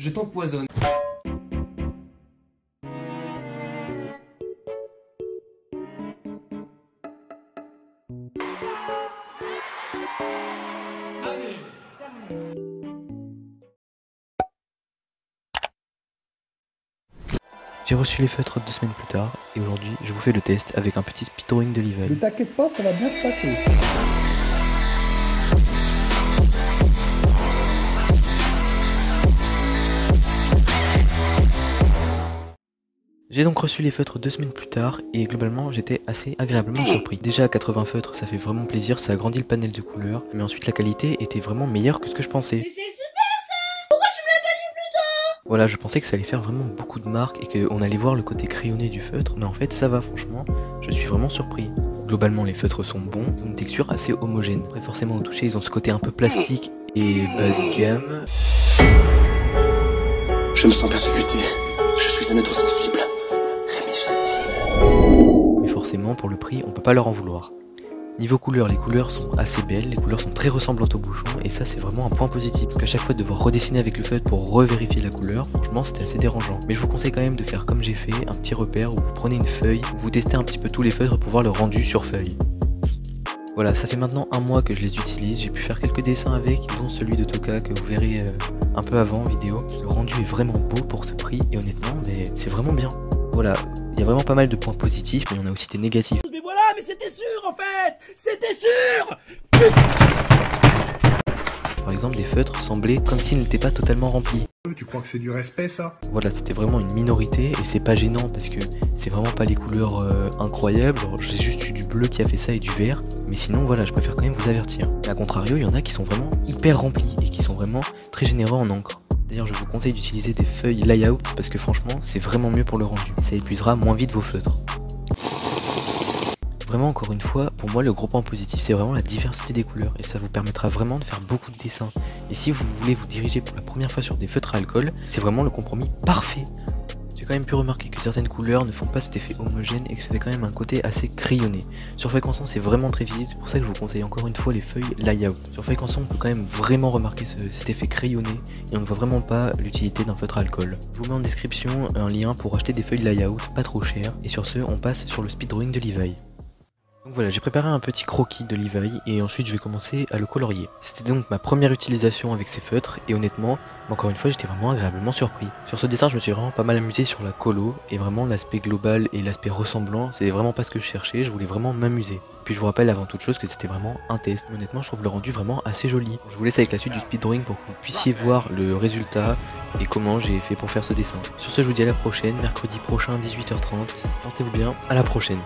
Je t'empoisonne. J'ai reçu les feutres 2 semaines plus tard, et aujourd'hui je vous fais le test avec un petit speed drawing de Levi. Ne t'inquiète pas, ça va bien se passer. J'ai donc reçu les feutres 2 semaines plus tard, et globalement j'étais assez agréablement surpris. Déjà à 80 feutres ça fait vraiment plaisir, ça agrandit le panel de couleurs, mais ensuite la qualité était vraiment meilleure que ce que je pensais. Mais c'est super ça! Pourquoi tu me l'as pas dit plus tôt? Voilà, je pensais que ça allait faire vraiment beaucoup de marques et qu'on allait voir le côté crayonné du feutre, mais en fait ça va franchement, je suis vraiment surpris. Globalement les feutres sont bons, ils ont une texture assez homogène. Après forcément au toucher ils ont ce côté un peu plastique et bas de gamme. Je me sens persécuté, je suis un être sensible. Rémi Sotti. Mais forcément pour le prix on peut pas leur en vouloir. Niveau couleur, les couleurs sont assez belles, les couleurs sont très ressemblantes au bouchon et ça c'est vraiment un point positif parce qu'à chaque fois de devoir redessiner avec le feutre pour revérifier la couleur, franchement c'était assez dérangeant. Mais je vous conseille quand même de faire comme j'ai fait, un petit repère où vous prenez une feuille, où vous testez un petit peu tous les feutres pour voir le rendu sur feuille. Voilà, ça fait maintenant un mois que je les utilise, j'ai pu faire quelques dessins avec, dont celui de Toka que vous verrez un peu avant en vidéo. Le rendu est vraiment beau pour ce prix et honnêtement, mais c'est vraiment bien. Voilà, il y a vraiment pas mal de points positifs, mais il y en a aussi des négatifs. Mais voilà, mais c'était sûr en fait. C'était sûr. Par exemple, des feutres semblaient comme s'ils n'étaient pas totalement remplis. Tu crois que c'est du respect ça? Voilà, c'était vraiment une minorité et c'est pas gênant parce que c'est vraiment pas les couleurs incroyables. J'ai juste eu du bleu qui a fait ça et du vert, mais sinon voilà, je préfère quand même vous avertir. A contrario, il y en a qui sont vraiment hyper remplis et qui sont vraiment très généreux en encre. D'ailleurs, je vous conseille d'utiliser des feuilles layout parce que franchement, c'est vraiment mieux pour le rendu. Ça épuisera moins vite vos feutres. Vraiment, encore une fois, pour moi, le gros point positif, c'est vraiment la diversité des couleurs et ça vous permettra vraiment de faire beaucoup de dessins. Et si vous voulez vous diriger pour la première fois sur des feutres à alcool, c'est vraiment le compromis parfait. J'ai quand même pu remarquer que certaines couleurs ne font pas cet effet homogène et que ça fait quand même un côté assez crayonné. Sur feuille canson c'est vraiment très visible, c'est pour ça que je vous conseille encore une fois les feuilles layout. Sur feuille canson on peut quand même vraiment remarquer cet effet crayonné et on ne voit vraiment pas l'utilité d'un feutre à alcool. Je vous mets en description un lien pour acheter des feuilles layout, pas trop cher, et sur ce on passe sur le speed drawing de Levi. Donc voilà, j'ai préparé un petit croquis de Levi et ensuite je vais commencer à le colorier. C'était donc ma première utilisation avec ces feutres et honnêtement, encore une fois j'étais vraiment agréablement surpris. Sur ce dessin je me suis vraiment pas mal amusé sur la colo et vraiment l'aspect global et l'aspect ressemblant, c'était vraiment pas ce que je cherchais, je voulais vraiment m'amuser. Puis je vous rappelle avant toute chose que c'était vraiment un test. Honnêtement je trouve le rendu vraiment assez joli. Je vous laisse avec la suite du speed drawing pour que vous puissiez voir le résultat et comment j'ai fait pour faire ce dessin. Sur ce je vous dis à la prochaine, mercredi prochain 18h30. Portez-vous bien, à la prochaine.